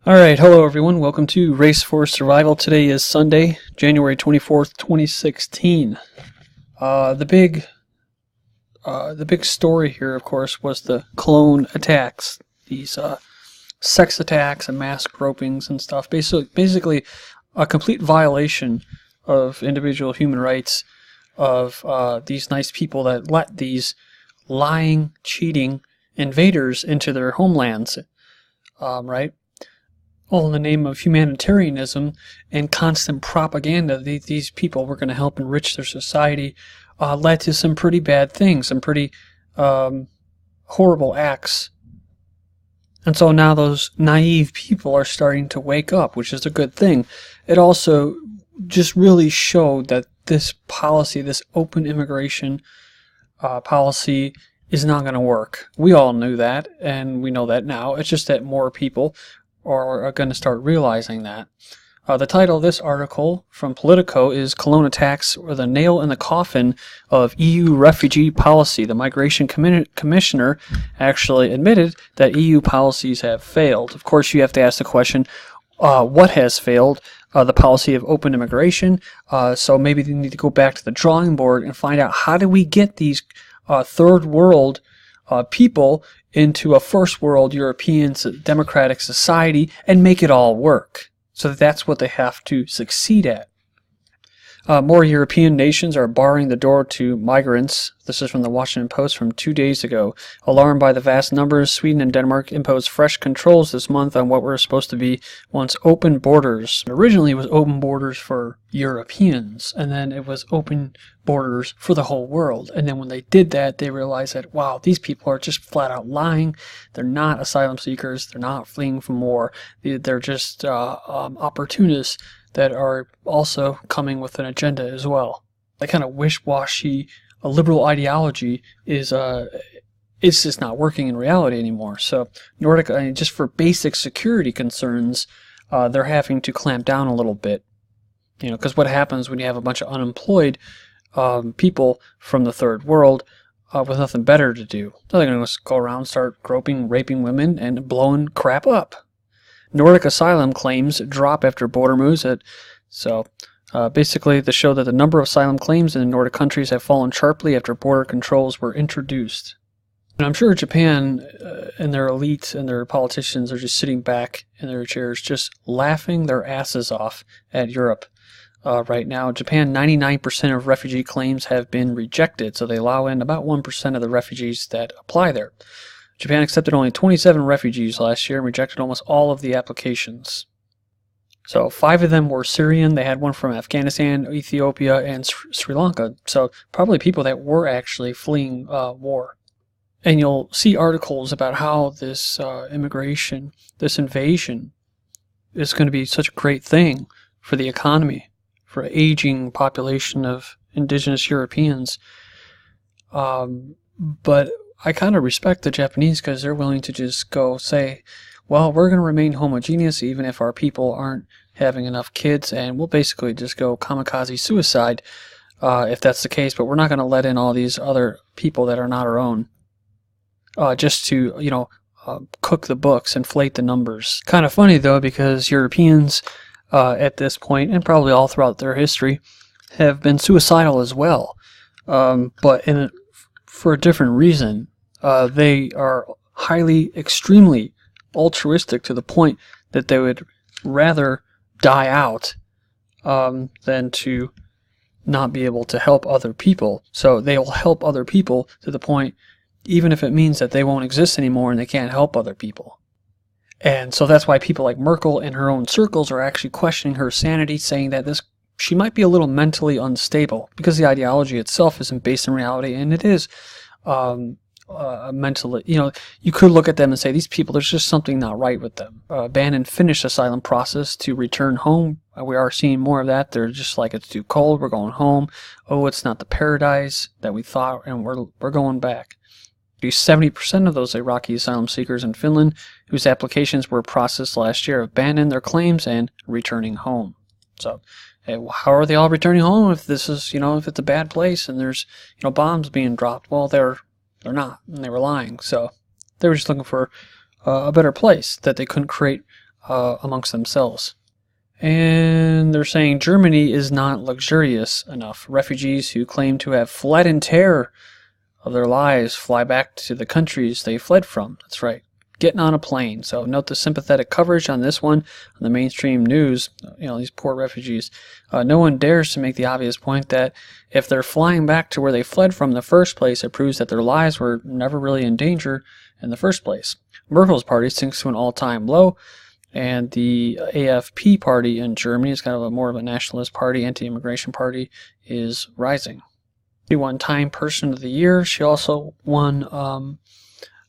Alright, hello everyone. Welcome to Race for Survival. Today is Sunday, January 24th, 2016. The big story here, of course, was the Cologne attacks. These sex attacks and mass gropings and stuff. Basically a complete violation of individual human rights of these nice people that let these lying, cheating invaders into their homelands, right? All in the name of humanitarianism and constant propaganda. These people were going to help enrich their society, led to some pretty bad things, some pretty horrible acts. And so now those naive people are starting to wake up, which is a good thing. It also just really showed that this policy, this open immigration policy, is not going to work. We all knew that, and we know that now. It's just that more people are going to start realizing that. The title of this article from Politico is Cologne Attacks Were the Nail in the Coffin of EU Refugee Policy. The Migration Commissioner actually admitted that EU policies have failed. Of course, you have to ask the question, what has failed? The policy of open immigration. So maybe they need to go back to the drawing board and find out, how do we get these third world people into a first world European democratic society and make it all work. So that's what they have to succeed at. More European nations are barring the door to migrants. This is from the Washington Post from 2 days ago. Alarmed by the vast numbers, Sweden and Denmark imposed fresh controls this month on what were supposed to be once open borders. Originally it was open borders for Europeans, and then it was open borders for the whole world. And then when they did that, they realized that, wow, these people are just flat out lying. They're not asylum seekers. They're not fleeing from war. They're just opportunists that are also coming with an agenda as well. That kind of wish-washy liberal ideology is it's just not working in reality anymore. So Nordic, just for basic security concerns, they're having to clamp down a little bit. You know, because what happens when you have a bunch of unemployed people from the third world with nothing better to do? They're going to go around, start groping, raping women, and blowing crap up. Nordic asylum claims drop after border moves. Basically, they show that the number of asylum claims in the Nordic countries have fallen sharply after border controls were introduced. And I'm sure Japan and their elites and their politicians are just sitting back in their chairs, just laughing their asses off at Europe. Right now, Japan, 99% of refugee claims have been rejected, so they allow in about 1% of the refugees that apply there. Japan accepted only 27 refugees last year and rejected almost all of the applications. So 5 of them were Syrian. They had one from Afghanistan, Ethiopia, and Sri Lanka. So probably people that were actually fleeing war. And you'll see articles about how this immigration, this invasion, is going to be such a great thing for the economy, for an aging population of indigenous Europeans. But I kind of respect the Japanese because they're willing to just go say, well, we're going to remain homogeneous even if our people aren't having enough kids, and we'll basically just go kamikaze suicide if that's the case, but we're not going to let in all these other people that are not our own just to, cook the books, inflate the numbers. Kind of funny, though, because Europeans at this point, and probably all throughout their history, have been suicidal as well, but for a different reason. They are extremely altruistic to the point that they would rather die out than to not be able to help other people. So they will help other people to the point, even if it means that they won't exist anymore and they can't help other people. And so that's why people like Merkel in her own circles are actually questioning her sanity, saying that she might be a little mentally unstable because the ideology itself isn't based in reality, and it is mentally, you could look at them and say, these people, there's just something not right with them. Ban and finish asylum process to return home. We are seeing more of that. They're just like, it's too cold, we're going home. Oh, it's not the paradise that we thought, and we're going back. 70% of those Iraqi asylum seekers in Finland whose applications were processed last year have abandoned their claims and returning home. So how are they all returning home if this is, if it's a bad place and there's, bombs being dropped? Well, they're not, and they were lying. So they were just looking for a better place that they couldn't create amongst themselves. And they're saying Germany is not luxurious enough. Refugees who claim to have fled in terror of their lives fly back to the countries they fled from. That's right. Getting on a plane. So note the sympathetic coverage on this one on the mainstream news. These poor refugees. No one dares to make the obvious point that if they're flying back to where they fled from in the first place, it proves that their lives were never really in danger in the first place. Merkel's party sinks to an all-time low, and the AFP party in Germany is kind of more of a nationalist party, anti-immigration party, is rising. She won Time Person of the Year. She also won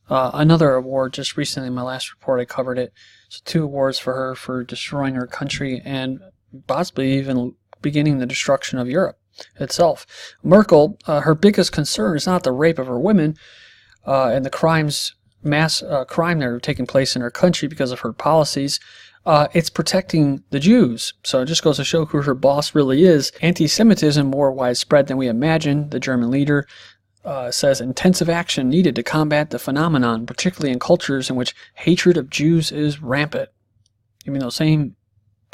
another award just recently. In my last report, I covered it. So 2 awards for her for destroying her country and possibly even beginning the destruction of Europe itself. Merkel, her biggest concern is not the rape of her women and the mass crime that are taking place in her country because of her policies. It's protecting the Jews. So it just goes to show who her boss really is. Anti-Semitism more widespread than we imagined. The German leader says intensive action needed to combat the phenomenon, particularly in cultures in which hatred of Jews is rampant. You mean those same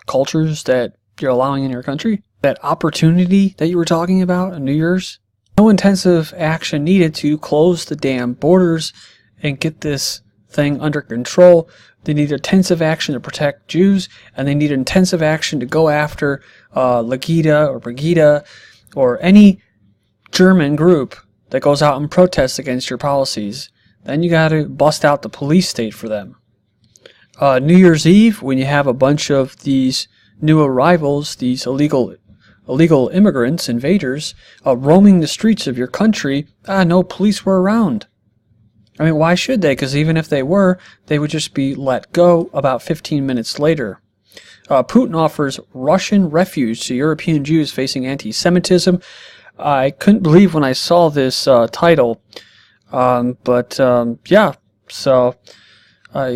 cultures that you're allowing in your country? That opportunity that you were talking about on New Year's? No intensive action needed to close the damn borders and get this thing under control. They need intensive action to protect Jews, and they need intensive action to go after Legida or Brigida or any German group that goes out and protests against your policies. Then you got to bust out the police state for them. New Year's Eve, when you have a bunch of these new arrivals, these illegal immigrants, invaders, roaming the streets of your country, no police were around. I mean, why should they? Because even if they were, they would just be let go about 15 minutes later. Putin offers Russian refuge to European Jews facing anti-Semitism. I couldn't believe when I saw this title. Yeah, so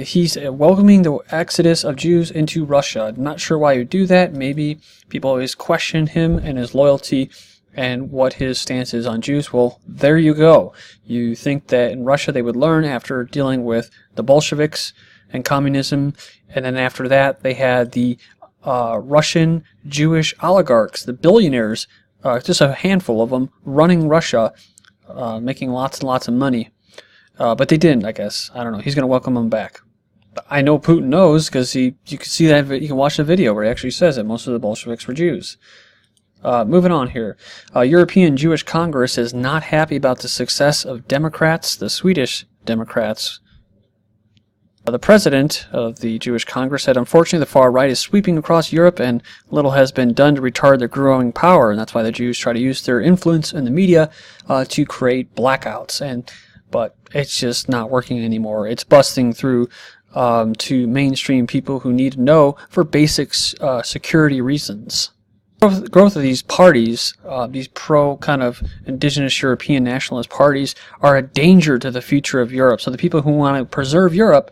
he's welcoming the exodus of Jews into Russia. I'm not sure why he would do that. Maybe people always question him and his loyalty and what his stance is on Jews. Well, there you go. You think that in Russia they would learn after dealing with the Bolsheviks and communism, and then after that they had the Russian Jewish oligarchs, the billionaires, just a handful of them, running Russia, making lots and lots of money. But they didn't, I guess. I don't know. He's going to welcome them back. I know Putin knows because you can see that, you can watch the video where he actually says that most of the Bolsheviks were Jews. Moving on here. European Jewish Congress is not happy about the success of Democrats, the Swedish Democrats. The president of the Jewish Congress said, unfortunately, the far right is sweeping across Europe and little has been done to retard their growing power. And that's why the Jews try to use their influence in the media to create blackouts. But it's just not working anymore. It's busting through to mainstream people who need to know for basic security reasons. Growth of these parties, these pro kind of indigenous European nationalist parties, are a danger to the future of Europe. So the people who want to preserve Europe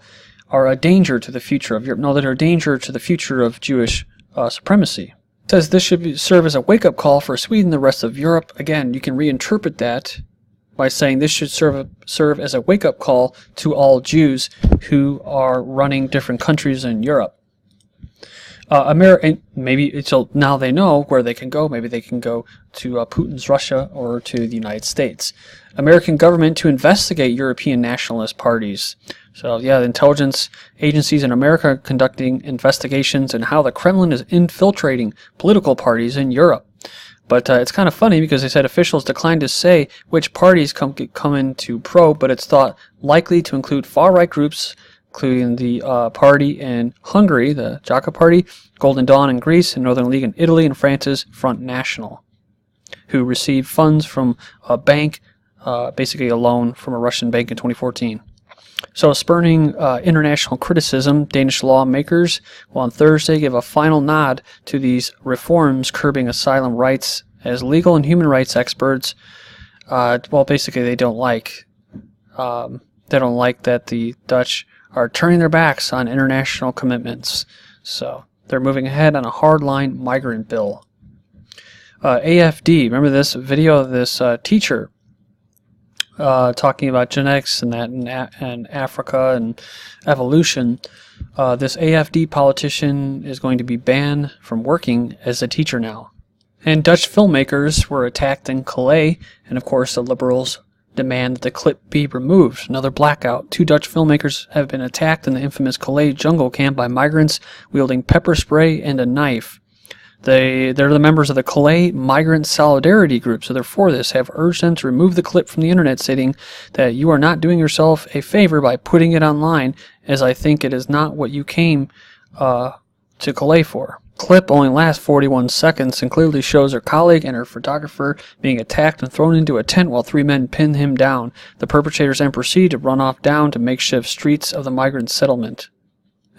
are a danger to the future of Europe. No, they're a danger to the future of Jewish supremacy. It says this should serve as a wake-up call for Sweden and the rest of Europe. Again, you can reinterpret that by saying this should serve as a wake-up call to all Jews who are running different countries in Europe. Maybe so now they know where they can go. Maybe they can go to Putin's Russia or to the United States. American government to investigate European nationalist parties. So yeah, the intelligence agencies in America are conducting investigations into how the Kremlin is infiltrating political parties in Europe. But it's kind of funny because they said officials declined to say which parties come into probe, but it's thought likely to include far-right groups, including the party in Hungary, the Jaka Party, Golden Dawn in Greece, and Northern League in Italy, and France's Front National, who received funds from a bank, basically a loan from a Russian bank in 2014. So spurning international criticism, Danish lawmakers will on Thursday give a final nod to these reforms curbing asylum rights as legal and human rights experts. Basically they don't like that the Dutch are turning their backs on international commitments. So they're moving ahead on a hardline migrant bill. AFD, remember this video of this teacher talking about genetics and that and Africa and evolution. This AfD politician is going to be banned from working as a teacher now. And Dutch filmmakers were attacked in Calais, and of course the liberals demand that the clip be removed. Another blackout. 2 Dutch filmmakers have been attacked in the infamous Calais jungle camp by migrants wielding pepper spray and a knife. They're the members of the Calais Migrant Solidarity Group, so they're for this, have urged them to remove the clip from the internet, stating that you are not doing yourself a favor by putting it online, as I think it is not what you came to Calais for. Clip only lasts 41 seconds and clearly shows her colleague and her photographer being attacked and thrown into a tent while 3 men pin him down. The perpetrators then proceed to run off down to makeshift streets of the migrant settlement.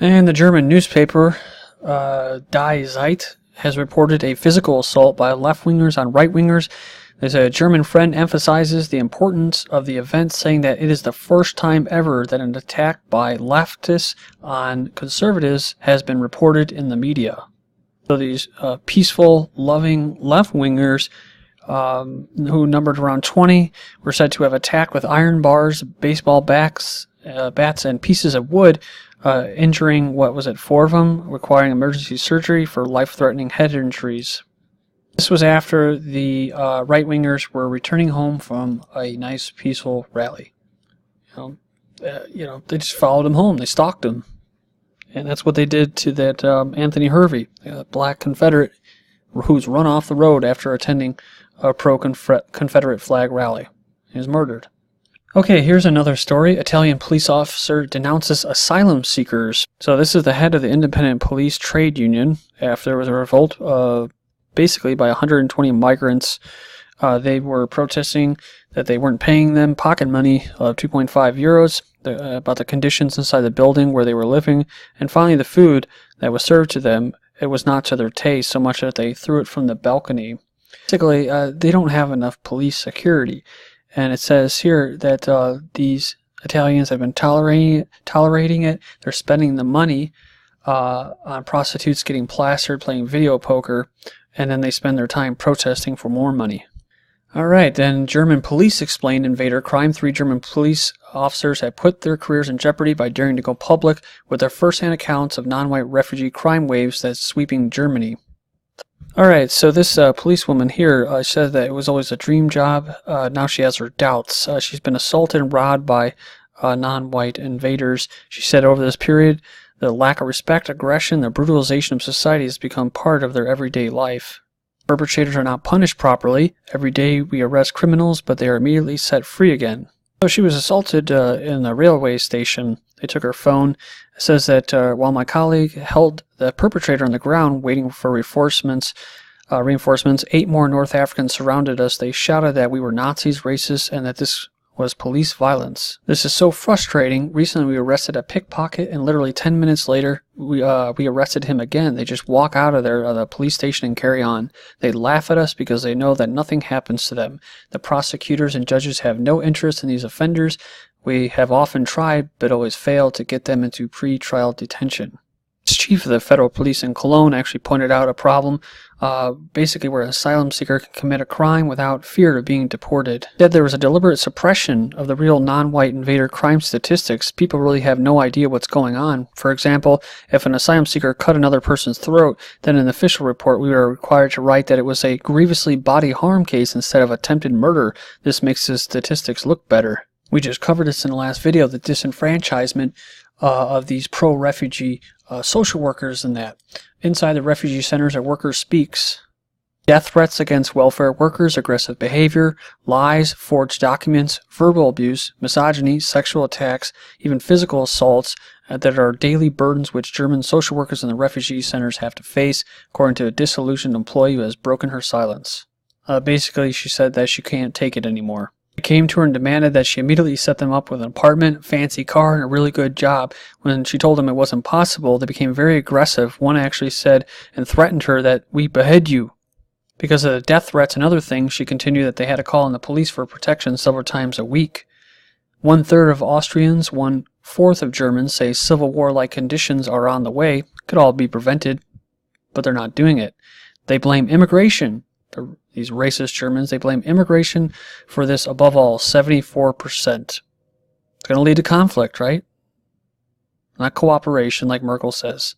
And the German newspaper Die Zeit has reported a physical assault by left-wingers on right-wingers. There's a German friend emphasizes the importance of the event, saying that it is the first time ever that an attack by leftists on conservatives has been reported in the media. So these peaceful, loving left-wingers, who numbered around 20, were said to have attacked with iron bars, baseball bats, and pieces of wood, injuring, 4 of them, requiring emergency surgery for life-threatening head injuries. This was after the right-wingers were returning home from a nice, peaceful rally. They just followed him home. They stalked him. And that's what they did to that Anthony Hervey, a black Confederate who's run off the road after attending a pro-Confederate flag rally. He was murdered. Okay, here's another story. Italian police officer denounces asylum seekers. So this is the head of the independent police trade union after there was a revolt basically by 120 migrants. They were protesting that they weren't paying them pocket money of 2.5 euros, about the conditions inside the building where they were living, and finally the food that was served to them, it was not to their taste, so much that they threw it from the balcony. Basically, they don't have enough police security. And it says here that these Italians have been tolerating it. They're spending the money on prostitutes getting plastered, playing video poker, and then they spend their time protesting for more money. Alright, then German police explained invader crime. 3 German police officers have put their careers in jeopardy by daring to go public with their first-hand accounts of non-white refugee crime waves that's sweeping Germany. Alright, so this policewoman here said that it was always a dream job. Now she has her doubts. She's been assaulted and robbed by non-white invaders. She said over this period, the lack of respect, aggression, the brutalization of society has become part of their everyday life. Perpetrators are not punished properly. Every day we arrest criminals, but they are immediately set free again. So she was assaulted in the railway station. They took her phone. It says that while my colleague held the perpetrator on the ground waiting for reinforcements, 8 more North Africans surrounded us. They shouted that we were Nazis, racists, and that this was police violence. This is so frustrating. Recently we arrested a pickpocket, and literally 10 minutes later we arrested him again. They just walk out of the police station and carry on. They laugh at us because they know that nothing happens to them. The prosecutors and judges have no interest in these offenders. We have often tried, but always failed to get them into pre-trial detention. The chief of the federal police in Cologne actually pointed out a problem, basically where an asylum seeker can commit a crime without fear of being deported. He said there was a deliberate suppression of the real non-white invader crime statistics. People really have no idea what's going on. For example, if an asylum seeker cut another person's throat, then in the official report we were required to write that it was a grievously body harm case instead of attempted murder. This makes the statistics look better. We just covered this in the last video, the disenfranchisement of these pro-refugee social workers and that. Inside the refugee centers, a worker speaks. Death threats against welfare workers, aggressive behavior, lies, forged documents, verbal abuse, misogyny, sexual attacks, even physical assaults that are daily burdens which German social workers in the refugee centers have to face, according to a disillusioned employee who has broken her silence. Basically, she said that she can't take it anymore. They came to her and demanded that she immediately set them up with an apartment, fancy car, and a really good job. When she told them it wasn't possible, they became very aggressive. One actually said and threatened her that we behead you. Because of the death threats and other things, she continued that they had to call in the police for protection several times a week. 1/3 of Austrians, 1/4 of Germans say civil war-like conditions are on the way, could all be prevented, but they're not doing it. They blame immigration. These racist Germans, they blame immigration for this above all, 74%. It's going to lead to conflict, right? not cooperation like Merkel says.